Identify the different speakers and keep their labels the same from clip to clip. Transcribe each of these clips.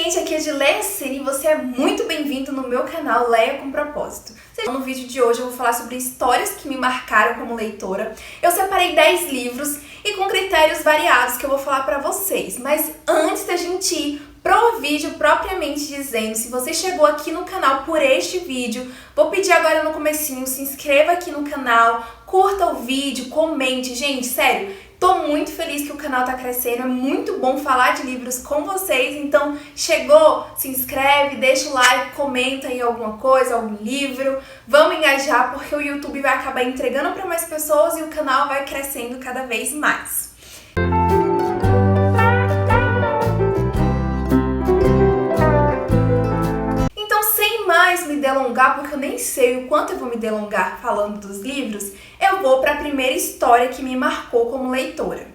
Speaker 1: gente, aqui é de Leia Cine e você é muito bem-vindo no meu canal Leia com Propósito. No vídeo de hoje eu vou falar sobre histórias que me marcaram como leitora. Eu separei 10 livros e com critérios variados que eu vou falar pra vocês. Mas antes da gente ir pro vídeo propriamente dizendo, se você chegou aqui no canal por este vídeo, vou pedir agora no comecinho, se inscreva aqui no canal, curta o vídeo, comente. Gente, sério, tô muito feliz que o canal tá crescendo, é muito bom falar de livros com vocês, então chegou, se inscreve, deixa o like, comenta aí alguma coisa, algum livro, vamos engajar porque o YouTube vai acabar entregando para mais pessoas e o canal vai crescendo cada vez mais. Então, sem mais me delongar, porque eu nem sei o quanto eu vou me delongar falando dos livros, eu vou para a primeira história que me marcou como leitora.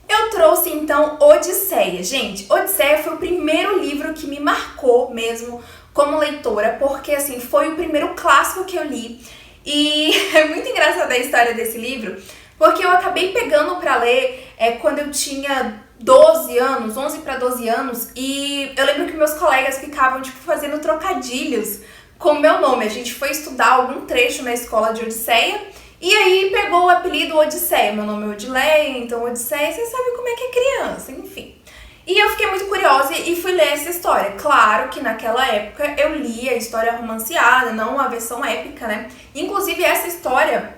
Speaker 1: Eu trouxe então Odisseia. Gente, Odisseia foi o primeiro livro que me marcou mesmo como leitora, porque assim, foi o primeiro clássico que eu li. E é muito engraçada a história desse livro, porque eu acabei pegando para ler quando eu tinha 12 anos, 11 para 12 anos, e eu lembro que meus colegas ficavam tipo fazendo trocadilhos com o meu nome. A gente foi estudar algum trecho na escola de Odisseia, e aí pegou o apelido Odisseia. Meu nome é Odileia, então Odisseia, vocês sabem como é que é criança, enfim. E eu fiquei muito curiosa e fui ler essa história. Claro que naquela época eu li a história romanceada, não a versão épica, né? Inclusive essa história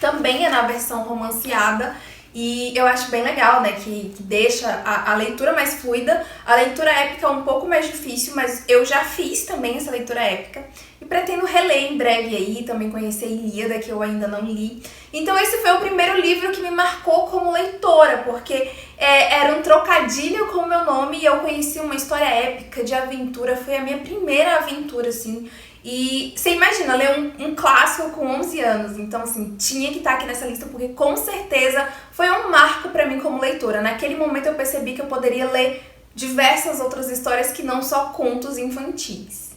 Speaker 1: também é na versão romanceada. E eu acho bem legal, né, que deixa a leitura mais fluida. A leitura épica é um pouco mais difícil, mas eu já fiz também essa leitura épica. E pretendo reler em breve aí, também conhecer Ilíada, que eu ainda não li. Então esse foi o primeiro livro que me marcou como leitora, porque era um trocadilho com o meu nome e eu conheci uma história épica de aventura. Foi a minha primeira aventura, assim. E você imagina, ler um clássico com 11 anos, então assim, tinha que estar aqui nessa lista porque com certeza foi um marco pra mim como leitora. Naquele momento eu percebi que eu poderia ler diversas outras histórias que não só contos infantis.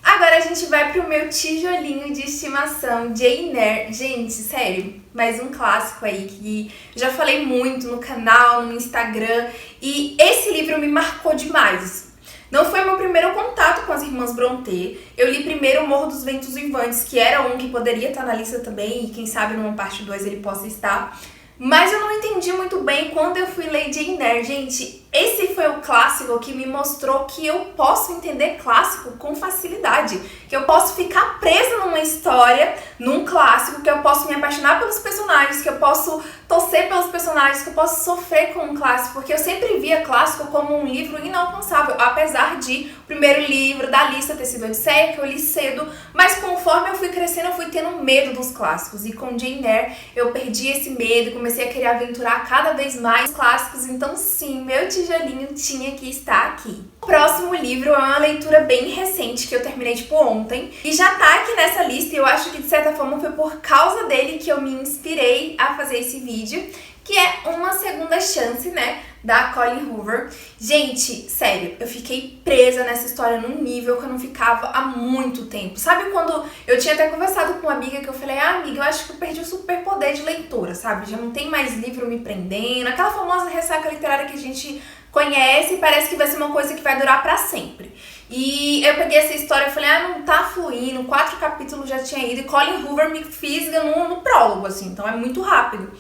Speaker 1: Agora a gente vai pro meu tijolinho de estimação, Jane Eyre. Gente, sério, mais um clássico aí que já falei muito no canal, no Instagram, e esse livro me marcou demais. Não foi meu primeiro contato com as Irmãs Brontë. Eu li primeiro O Morro dos Ventos Uivantes, que era um que poderia estar na lista também, e quem sabe numa parte 2 ele possa estar. Mas eu não entendi muito bem quando eu fui ler Jane Eyre. Gente, esse foi o clássico que me mostrou que eu posso entender clássico com facilidade. Que eu posso ficar presa numa história, num clássico, que eu posso me apaixonar pelos personagens, que eu posso torcer pelos personagens, que eu posso sofrer com um clássico. Porque eu sempre via clássico como um livro inalcançável, apesar de o primeiro livro da lista ter sido Odisseia, que eu li cedo. Mas conforme eu fui crescendo, eu fui tendo medo dos clássicos. E com Jane Eyre eu perdi esse medo, comecei a querer aventurar cada vez mais clássicos. Então sim, meu tijolinho tinha que estar aqui. O próximo livro é uma leitura bem recente, que eu terminei tipo ontem, e já tá aqui nessa lista, e eu acho que de certa forma foi por causa dele que eu me inspirei a fazer esse vídeo, que é Uma Segunda Chance, né, da Colleen Hoover. Gente, sério, eu fiquei presa nessa história num nível que eu não ficava há muito tempo. Sabe quando eu tinha até conversado com uma amiga que eu falei, amiga, eu acho que eu perdi o superpoder de leitura, sabe? Já não tem mais livro me prendendo, aquela famosa ressaca literária que a gente conhece e parece que vai ser uma coisa que vai durar pra sempre. E eu peguei essa história e falei, não tá fluindo, 4 capítulos já tinha ido, e Colleen Hoover me fisga no prólogo, assim, então é muito rápido.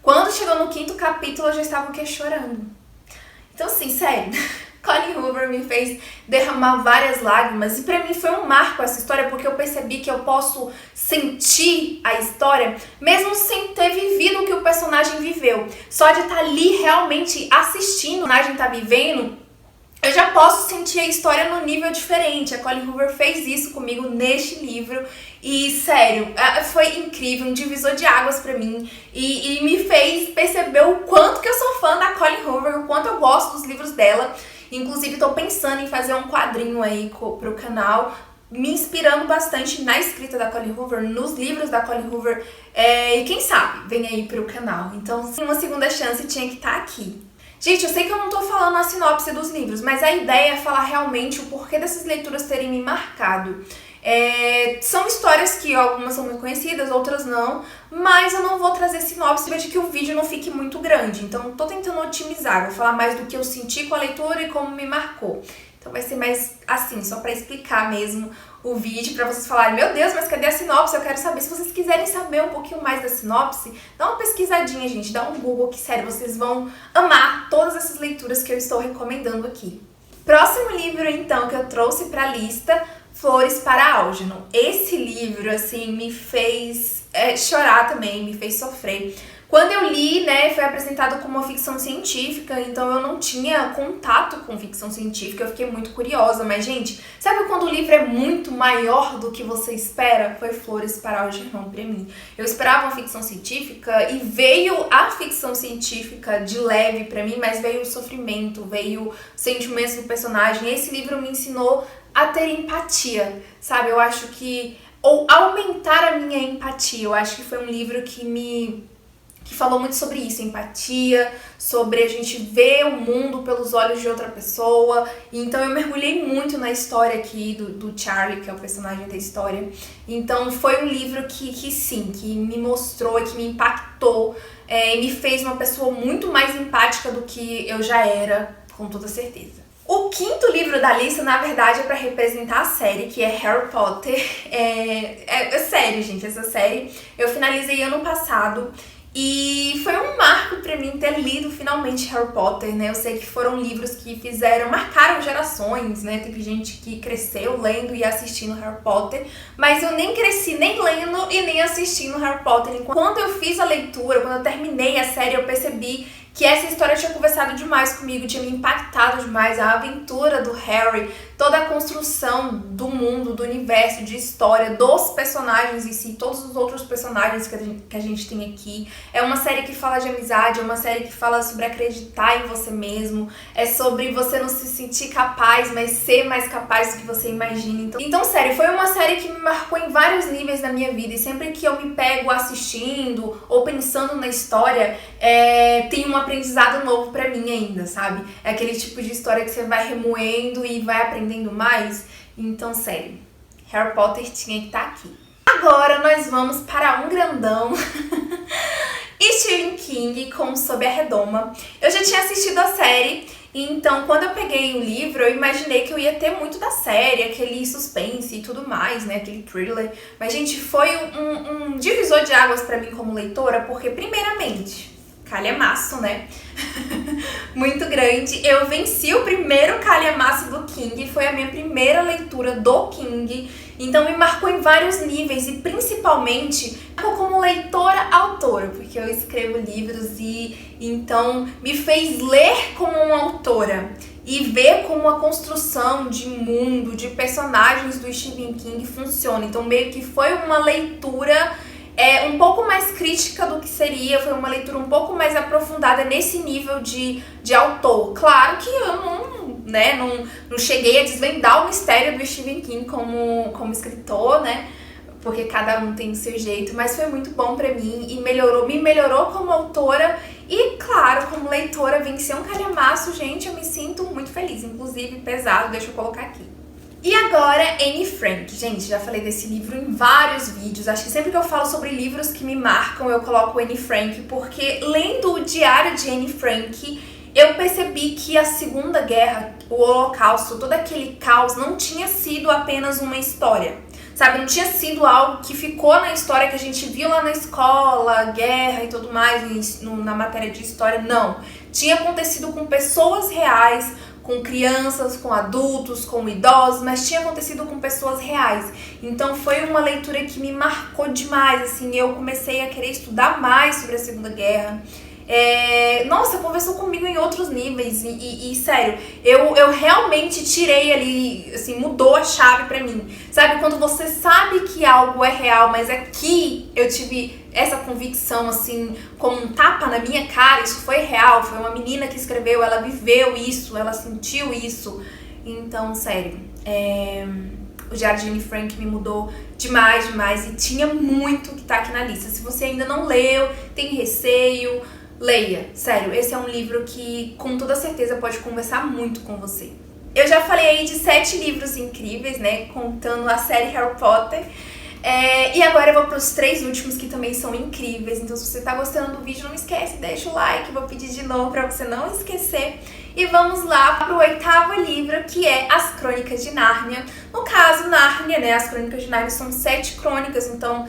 Speaker 1: Quando chegou no 5º capítulo, eu já estava o quê? Chorando. Então, assim, sério, Colleen Hoover me fez derramar várias lágrimas, e pra mim foi um marco essa história, porque eu percebi que eu posso sentir a história mesmo sem ter vivido o que o personagem viveu. Só de estar ali realmente assistindo o personagem tá vivendo, eu já posso sentir a história num nível diferente. A Colleen Hoover fez isso comigo neste livro e, sério, foi incrível, um divisor de águas pra mim e me fez perceber o quanto que eu sou fã da Colleen Hoover, o quanto eu gosto dos livros dela. Inclusive, tô pensando em fazer um quadrinho aí pro canal, me inspirando bastante na escrita da Colleen Hoover, nos livros da Colleen Hoover, e quem sabe vem aí pro canal. Então, Uma Segunda Chance tinha que estar aqui. Gente, eu sei que eu não tô falando a sinopse dos livros, mas a ideia é falar realmente o porquê dessas leituras terem me marcado. São histórias que algumas são muito conhecidas, outras não, mas eu não vou trazer sinopse para que o vídeo não fique muito grande. Então tô tentando otimizar, vou falar mais do que eu senti com a leitura e como me marcou. Então vai ser mais assim, só pra explicar mesmo o vídeo, pra vocês falarem, meu Deus, mas cadê a sinopse? Eu quero saber. Se vocês quiserem saber um pouquinho mais da sinopse, dá uma pesquisadinha, gente, dá um Google, que sério, vocês vão amar todas essas leituras que eu estou recomendando aqui. Próximo livro, então, que eu trouxe pra lista, Flores para Algernon. Esse livro, assim, me fez chorar também, me fez sofrer. Quando eu li, né, foi apresentado como uma ficção científica, então eu não tinha contato com ficção científica, eu fiquei muito curiosa, mas, gente, sabe quando o livro é muito maior do que você espera? Foi Flores para Algernon pra mim. Eu esperava uma ficção científica e veio a ficção científica de leve pra mim, mas veio o sofrimento, veio sentimentos do personagem. Esse livro me ensinou a ter empatia, sabe? Eu acho que... ou aumentar a minha empatia. Eu acho que foi um livro que falou muito sobre isso, empatia, sobre a gente ver o mundo pelos olhos de outra pessoa. Então eu mergulhei muito na história aqui do Charlie, que é o personagem da história. Então foi um livro que sim, que me mostrou, que me impactou, e me fez uma pessoa muito mais empática do que eu já era, com toda certeza. O quinto livro da lista, na verdade, é pra representar a série, que é Harry Potter. É sério, gente, essa série eu finalizei ano passado. E foi um marco pra mim ter lido finalmente Harry Potter, né? Eu sei que foram livros que marcaram gerações, né? Teve gente que cresceu lendo e assistindo Harry Potter, mas eu nem cresci nem lendo e nem assistindo Harry Potter. Quando eu fiz a leitura, quando eu terminei a série, eu percebi que essa história tinha conversado demais comigo, tinha me impactado demais, a aventura do Harry, toda a construção do mundo, do universo, de história, dos personagens em si, todos os outros personagens que a gente tem aqui. É uma série que fala de amizade, é uma série que fala sobre acreditar em você mesmo, é sobre você não se sentir capaz, mas ser mais capaz do que você imagina. Então, sério, foi uma série que me marcou em vários níveis da minha vida, e sempre que eu me pego assistindo ou pensando na história, tem um aprendizado novo pra mim ainda, sabe? É aquele tipo de história que você vai remoendo e vai aprendendo mais. Então, sério, Harry Potter tinha que estar aqui. Agora nós vamos para um grandão. Stephen King com Sob a Redoma. Eu já tinha assistido a série, então quando eu peguei o livro, eu imaginei que eu ia ter muito da série, aquele suspense e tudo mais, né, aquele thriller. Mas, gente, foi um divisor de águas pra mim como leitora, porque, primeiramente, calhamaço, né? Muito grande. Eu venci o primeiro calhamaço do King, foi a minha primeira leitura do King, então me marcou em vários níveis, e principalmente como leitora-autora, porque eu escrevo livros e então me fez ler como uma autora e ver como a construção de mundo, de personagens do Stephen King funciona. Então meio que foi uma leitura um pouco mais crítica do que seria, foi uma leitura um pouco mais aprofundada nesse nível de autor. Claro que eu não cheguei a desvendar o mistério do Stephen King como escritor, né? Porque cada um tem o seu jeito, mas foi muito bom pra mim e me melhorou como autora e, claro, como leitora, vencer um calhamaço, gente, eu me sinto muito feliz, inclusive pesado, deixa eu colocar aqui. E agora, Anne Frank. Gente, já falei desse livro em vários vídeos. Acho que sempre que eu falo sobre livros que me marcam, eu coloco Anne Frank, porque lendo o diário de Anne Frank, eu percebi que a Segunda Guerra, o Holocausto, todo aquele caos não tinha sido apenas uma história. Sabe, não tinha sido algo que ficou na história que a gente viu lá na escola, guerra e tudo mais, na matéria de história, não. Tinha acontecido com pessoas reais, com crianças, com adultos, com idosos, mas tinha acontecido com pessoas reais. Então foi uma leitura que me marcou demais, assim, eu comecei a querer estudar mais sobre a Segunda Guerra. Nossa, conversou comigo em outros níveis e sério, eu realmente tirei ali, assim, mudou a chave pra mim. Sabe, quando você sabe que algo é real, mas aqui eu tive essa convicção, assim, como um tapa na minha cara, isso foi real, foi uma menina que escreveu, ela viveu isso, ela sentiu isso. Então, sério, o Diário de Anne Frank me mudou demais, demais, e tinha muito que tá aqui na lista. Se você ainda não leu, tem receio, leia. Sério, esse é um livro que com toda certeza pode conversar muito com você. Eu já falei aí de 7 livros incríveis, né, contando a série Harry Potter. E agora eu vou para os 3 últimos que também são incríveis. Então se você tá gostando do vídeo, não esquece, deixa o like, vou pedir de novo para você não esquecer. E vamos lá para o 8º livro, que é As Crônicas de Nárnia. No caso, Nárnia, né, As Crônicas de Nárnia são 7 crônicas, então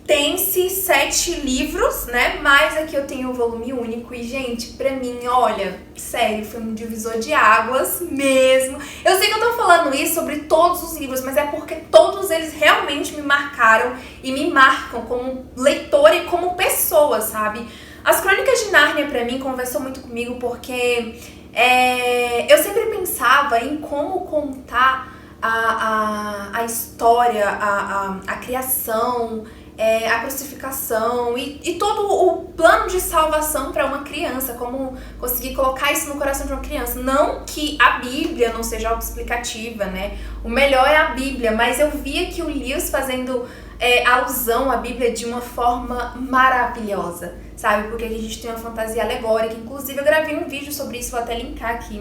Speaker 1: tem-se 7 livros, né? Mas aqui eu tenho o volume único e, gente, pra mim, olha, sério, foi um divisor de águas mesmo. Eu sei que eu tô falando isso sobre todos os livros, mas é porque todos eles realmente me marcaram e me marcam como leitora e como pessoa, sabe? As Crônicas de Nárnia, pra mim, conversou muito comigo porque eu sempre pensava em como contar a história, a criação, a crucificação e todo o plano de salvação para uma criança, como conseguir colocar isso no coração de uma criança. Não que a Bíblia não seja autoexplicativa, né? O melhor é a Bíblia, mas eu via que o Lewis fazendo alusão à Bíblia de uma forma maravilhosa, sabe? Porque a gente tem uma fantasia alegórica, inclusive eu gravei um vídeo sobre isso, vou até linkar aqui.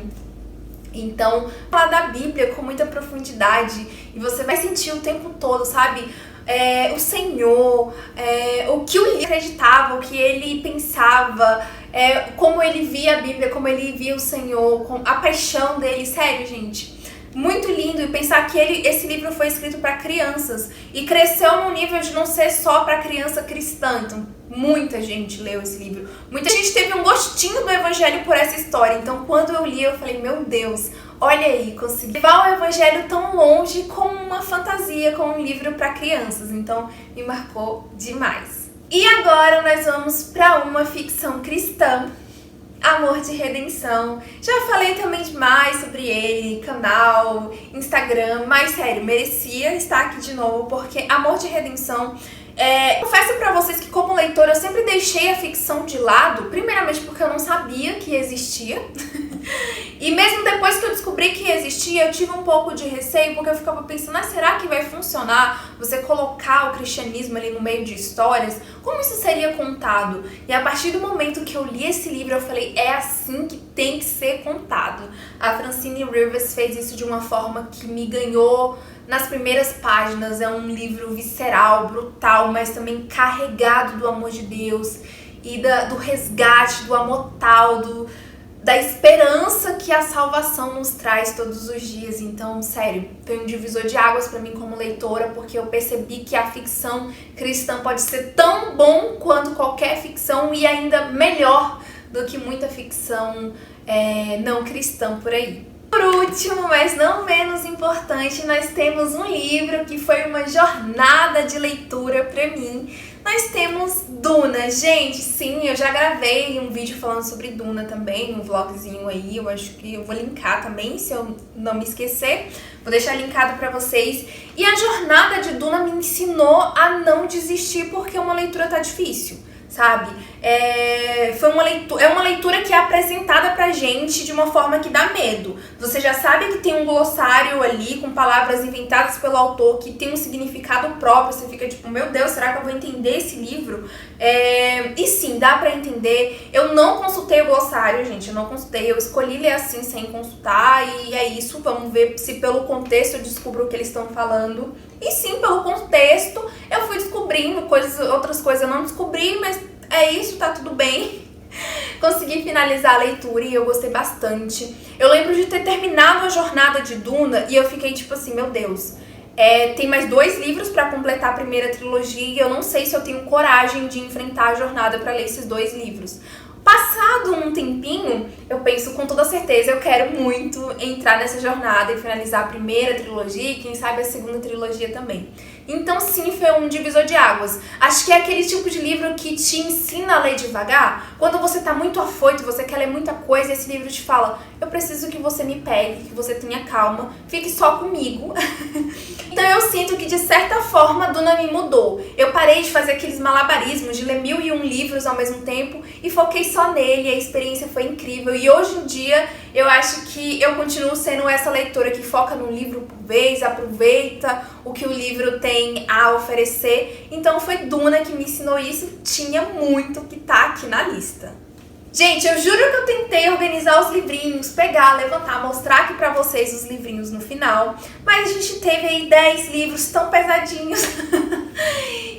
Speaker 1: Então, falar da Bíblia com muita profundidade e você vai sentir o tempo todo, sabe? O Senhor, o que o livro acreditava, o que ele pensava, como ele via a Bíblia, como ele via o Senhor, a paixão dele. Sério, gente, muito lindo. E pensar que esse livro foi escrito para crianças e cresceu no nível de não ser só para criança cristã. Então, muita gente leu esse livro, muita gente teve um gostinho do evangelho por essa história. Então, quando eu li, eu falei, meu Deus, olha aí, consegui levar o evangelho tão longe com uma fantasia, com um livro para crianças. Então, me marcou demais. E agora nós vamos para uma ficção cristã, Amor de Redenção. Já falei também demais sobre ele, canal, Instagram, mas sério, merecia estar aqui de novo, porque Amor de Redenção, confesso pra vocês que como leitora eu sempre deixei a ficção de lado, primeiramente porque eu não sabia que existia, e mesmo depois que eu descobri que existia, eu tive um pouco de receio, porque eu ficava pensando, será que vai funcionar você colocar o cristianismo ali no meio de histórias? Como isso seria contado? E a partir do momento que eu li esse livro, eu falei, é assim que tem que ser contado. A Francine Rivers fez isso de uma forma que me ganhou nas primeiras páginas. É um livro visceral, brutal, mas também carregado do amor de Deus e do resgate, do amor tal, da esperança que a salvação nos traz todos os dias. Então, sério, foi um divisor de águas pra mim como leitora, porque eu percebi que a ficção cristã pode ser tão bom quanto qualquer ficção e ainda melhor do que muita ficção não cristã por aí. Por último, mas não menos importante, nós temos um livro que foi uma jornada de leitura pra mim. Nós temos Duna. Gente, sim, eu já gravei um vídeo falando sobre Duna também, um vlogzinho aí, eu acho que eu vou linkar também, se eu não me esquecer. Vou deixar linkado pra vocês. E a jornada de Duna me ensinou a não desistir porque uma leitura tá difícil, sabe? É uma leitura que é apresentada pra gente de uma forma que dá medo. Você já sabe que tem um glossário ali com palavras inventadas pelo autor que tem um significado próprio. Você fica tipo, meu Deus, será que eu vou entender esse livro? E sim, dá pra entender. Eu não consultei o glossário, gente, eu não consultei. Eu escolhi ler assim, sem consultar, e é isso. Vamos ver se pelo contexto eu descubro o que eles estão falando. E sim, pelo contexto, eu fui descobrindo outras coisas eu não descobri, mas é isso, tá tudo bem. Consegui finalizar a leitura e eu gostei bastante. Eu lembro de ter terminado a jornada de Duna e eu fiquei tipo assim, meu Deus, tem mais 2 livros pra completar a primeira trilogia e eu não sei se eu tenho coragem de enfrentar a jornada pra ler esses 2 livros. Passado um tempinho, eu penso com toda certeza, eu quero muito entrar nessa jornada e finalizar a primeira trilogia e quem sabe a segunda trilogia também. Então sim, foi um divisor de águas. Acho que é aquele tipo de livro que te ensina a ler devagar. Quando você tá muito afoito, você quer ler muita coisa, esse livro te fala, eu preciso que você me pegue, que você tenha calma, fique só comigo. Então eu sinto que de certa forma Duna me mudou. Eu parei de fazer aqueles malabarismos, de ler 1001 livros ao mesmo tempo e foquei só nele, a experiência foi incrível. E hoje em dia eu acho que eu continuo sendo essa leitora que foca no livro por vez, aproveita o que o livro tem a oferecer. Então foi Duna que me ensinou isso, tinha muito que tá aqui na lista. Gente, eu juro que eu tentei organizar os livrinhos, pegar, levantar, mostrar aqui pra vocês os livrinhos no final, mas a gente teve aí 10 livros tão pesadinhos.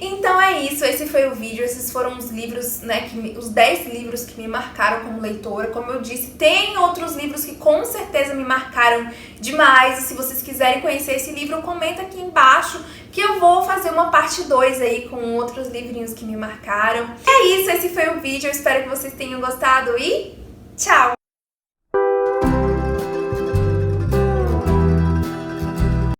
Speaker 1: Então é isso, esse foi o vídeo, esses foram os livros, né, os 10 livros que me marcaram como leitora. Como eu disse, tem outros livros que com certeza me marcaram demais, e se vocês quiserem conhecer esse livro, comenta aqui embaixo que eu vou fazer uma parte 2 aí com outros livrinhos que me marcaram. É isso, esse foi o vídeo, eu espero que vocês tenham gostado e tchau!